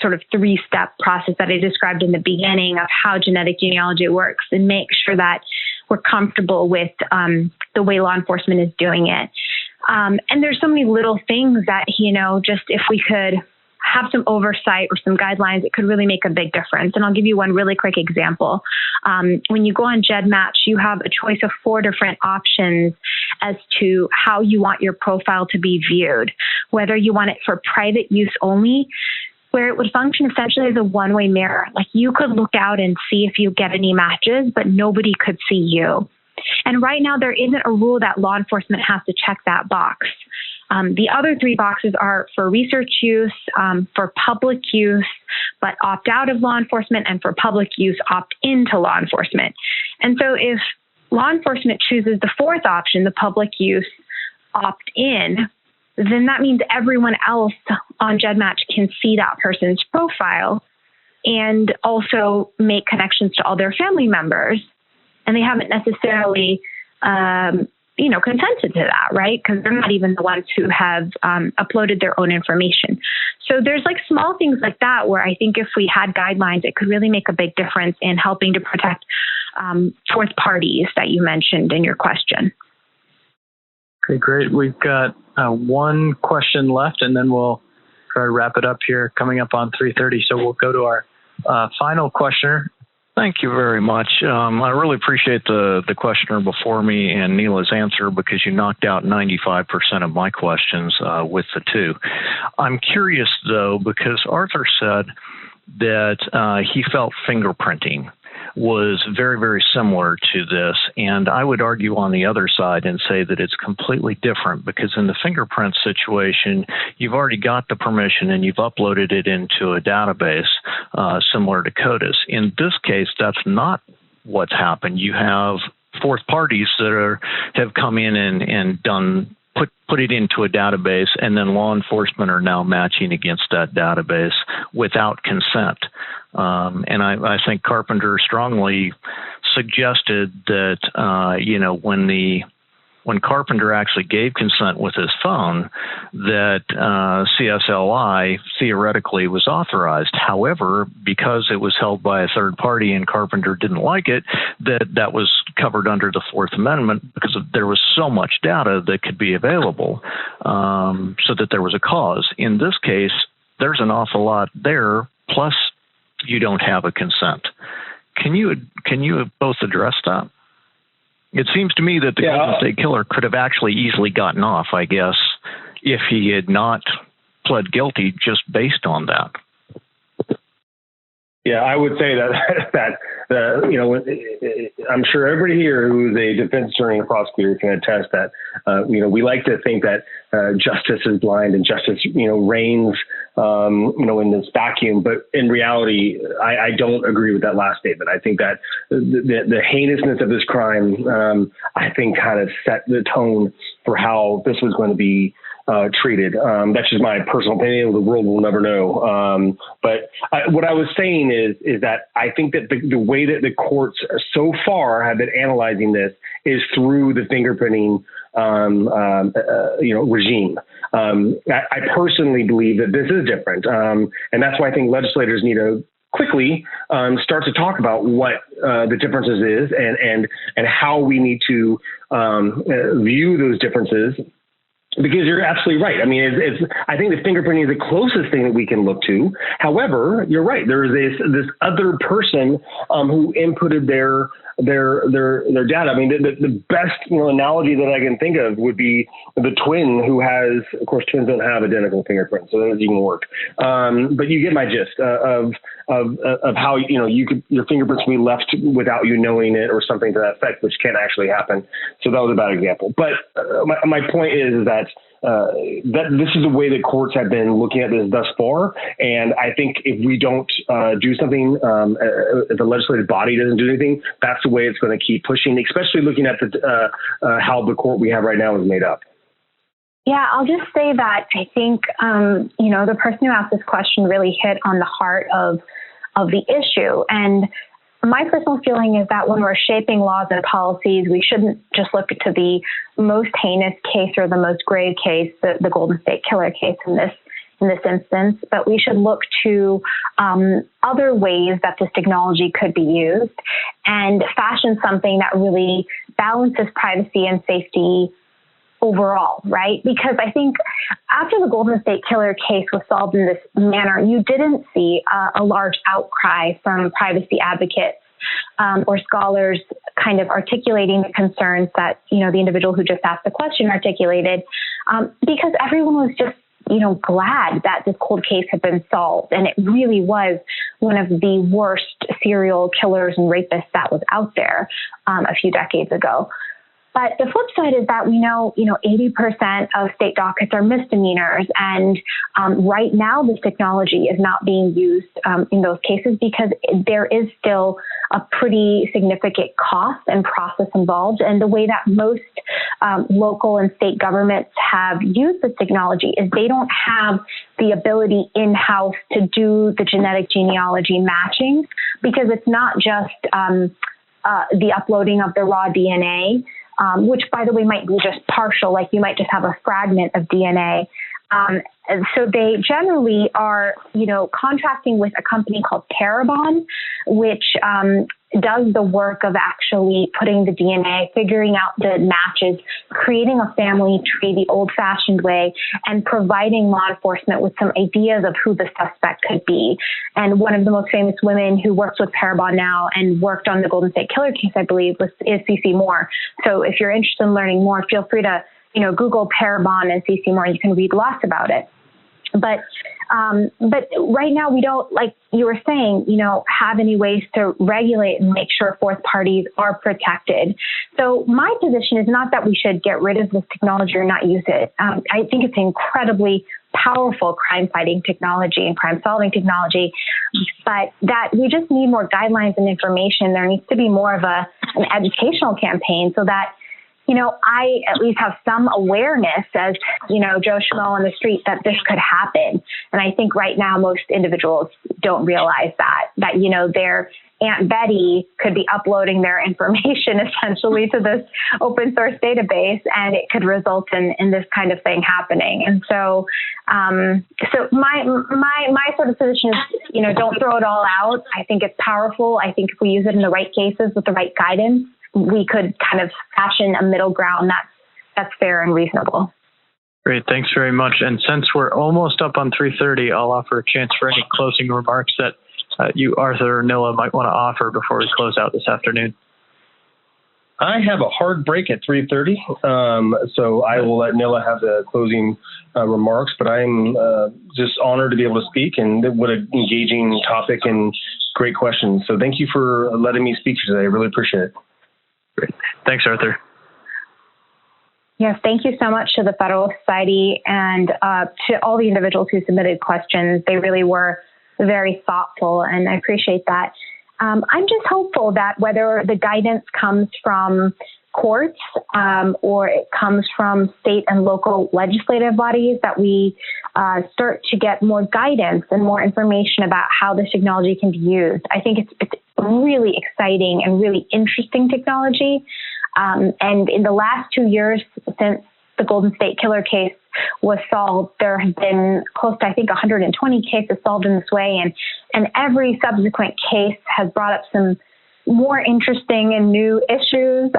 sort of three-step process that I described in the beginning of how genetic genealogy works, and make sure that we're comfortable with the way law enforcement is doing it. And there's so many little things that, just if we could have some oversight or some guidelines, it could really make a big difference. And I'll give you one really quick example. When you go on GEDmatch, you have a choice of 4 different options as to how you want your profile to be viewed, whether you want it for private use only, where it would function essentially as a one-way mirror. Like you could look out and see if you get any matches, but nobody could see you. And right now, there isn't a rule that law enforcement has to check that box. The other 3 boxes are for research use, for public use, but opt out of law enforcement, and for public use, opt into law enforcement. And so if law enforcement chooses the 4th option, the public use opt in, then that means everyone else on GEDmatch can see that person's profile and also make connections to all their family members. And they haven't necessarily, consented to that, right? Because they're not even the ones who have uploaded their own information. So there's like small things like that where I think if we had guidelines, it could really make a big difference in helping to protect fourth parties that you mentioned in your question. Okay, great. We've got one question left, and then we'll try to wrap it up here coming up on 3:30. So we'll go to our final questioner. Thank you very much. I really appreciate the questioner before me and Neela's answer, because you knocked out 95% of my questions with the 2. I'm curious, though, because Arthur said that he felt fingerprinting was very, very similar to this. And I would argue on the other side and say that it's completely different, because in the fingerprint situation, you've already got the permission and you've uploaded it into a database similar to CODIS. In this case, that's not what's happened. You have fourth parties that have come in and done put it into a database, and then law enforcement are now matching against that database without consent. And I think Carpenter strongly suggested that, when Carpenter actually gave consent with his phone, that CSLI theoretically was authorized. However, because it was held by a third party and Carpenter didn't like it, that was covered under the Fourth Amendment, because there was so much data that could be available, so that there was a cause. In this case, there's an awful lot there, plus you don't have a consent. Can you both address that? It seems to me that the Golden State Killer could have actually easily gotten off, I guess, if he had not pled guilty just based on that. Yeah, I would say that I'm sure everybody here who's a defense attorney and prosecutor can attest that, we like to think that justice is blind and justice, reigns, in this vacuum. But in reality, I don't agree with that last statement. I think that the heinousness of this crime, I think, kind of set the tone for how this was going to be treated. That's just my personal opinion. The world will never know. What I was saying is that I think that the way that the courts so far have been analyzing this is through the fingerprinting regime. I personally believe that this is different, and that's why I think legislators need to quickly start to talk about what the differences is and how we need to view those differences. Because you're absolutely right. I mean, I think the fingerprinting is the closest thing that we can look to. However, you're right. There is this other person who inputted their data. I mean, the best analogy that I can think of would be the twin who has, of course, twins don't have identical fingerprints, so that doesn't even work. But you get my gist of how your fingerprints can be left without you knowing it or something to that effect, which can actually happen. So that was a bad example. But my point is that this is the way that courts have been looking at this thus far. And I think if we don't do something, if the legislative body doesn't do anything, that's the way it's going to keep pushing, especially looking at how the court we have right now is made up. Yeah, I'll just say that I think, the person who asked this question really hit on the heart of the issue. And my personal feeling is that when we're shaping laws and policies, we shouldn't just look to the most heinous case or the most grave case, the Golden State Killer case in this instance, but we should look to other ways that this technology could be used and fashion something that really balances privacy and safety overall, right? Because I think after the Golden State Killer case was solved in this manner, you didn't see a large outcry from privacy advocates or scholars kind of articulating the concerns that, the individual who just asked the question articulated, because everyone was just, glad that this cold case had been solved. And it really was one of the worst serial killers and rapists that was out there a few decades ago. But the flip side is that we know, 80% of state dockets are misdemeanors. And right now, this technology is not being used in those cases because there is still a pretty significant cost and process involved. And the way that most local and state governments have used this technology is they don't have the ability in-house to do the genetic genealogy matching, because it's not just the uploading of the raw DNA, which, by the way, might be just partial, like you might just have a fragment of DNA. And so they generally are, contracting with a company called Parabon, which does the work of actually putting the DNA, figuring out the matches, creating a family tree the old-fashioned way, and providing law enforcement with some ideas of who the suspect could be. And one of the most famous women who works with Parabon now and worked on the Golden State Killer case, I believe, is CeCe Moore. So if you're interested in learning more, feel free to Google Parabon and CeCe Moore. You can read lots about it. But right now we don't, like you were saying, have any ways to regulate and make sure fourth parties are protected. So my position is not that we should get rid of this technology or not use it. I think it's incredibly powerful crime-fighting technology and crime-solving technology, but that we just need more guidelines and information. There needs to be more of an educational campaign so that I at least have some awareness as, Joe Schmo on the street that this could happen. And I think right now most individuals don't realize that their Aunt Betty could be uploading their information essentially to this open source database, and it could result in this kind of thing happening. And so, my sort of position is, don't throw it all out. I think it's powerful. I think if we use it in the right cases with the right guidance, we could kind of fashion a middle ground that's fair and reasonable. Great. Thanks very much. And since we're almost up on 3:30, I'll offer a chance for any closing remarks that you, Arthur, or Nilla might want to offer before we close out this afternoon. I have a hard break at 3:30, so I will let Nilla have the closing remarks, but I'm just honored to be able to speak, and what an engaging topic and great questions. So thank you for letting me speak today. I really appreciate it. Great. Thanks, Arthur. Yes, thank you so much to the Federalist Society and to all the individuals who submitted questions. They really were very thoughtful, and I appreciate that. I'm just hopeful that whether the guidance comes from courts or it comes from state and local legislative bodies, that we start to get more guidance and more information about how this technology can be used. I think it's really exciting and really interesting technology. And in the last 2 years since the Golden State Killer case was solved, there have been close to, I think, 120 cases solved in this way. And every subsequent case has brought up some more interesting and new issues.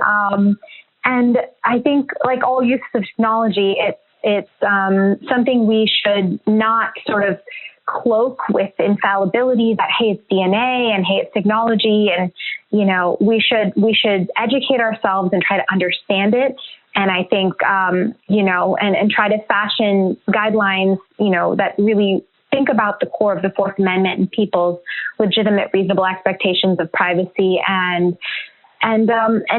And I think, like all uses of technology, it's something we should not sort of cloak with infallibility that, hey, it's DNA and hey, it's technology. And, you know, we should educate ourselves and try to understand it. And I think, you know, and try to fashion guidelines, you know, that really think about the core of the Fourth Amendment and people's legitimate, reasonable expectations of privacy and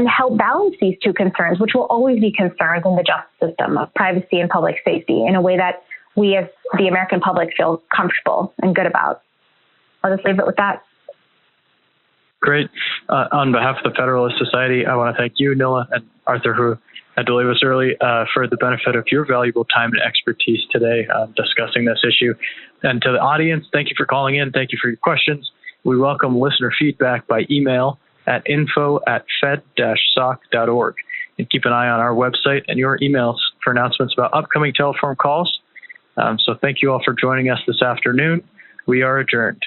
help balance these two concerns, which will always be concerns in the justice system, of privacy and public safety, in a way that we as the American public feel comfortable and good about. I'll just leave it with that. Great. On behalf of the Federalist Society, I want to thank you, Nilla, and Arthur, who had to leave us early, for the benefit of your valuable time and expertise today discussing this issue. And to the audience, thank you for calling in. Thank you for your questions. We welcome listener feedback by email at info@fed-soc.org. And keep an eye on our website and your emails for announcements about upcoming telephone calls. So thank you all for joining us this afternoon. We are adjourned.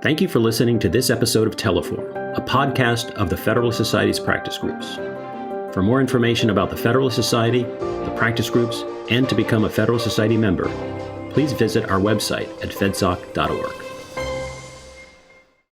Thank you for listening to this episode of Teleform, a podcast of the Federalist Society's practice groups. For more information about the Federalist Society, the practice groups, and to become a Federalist Society member, please visit our website at fedsoc.org.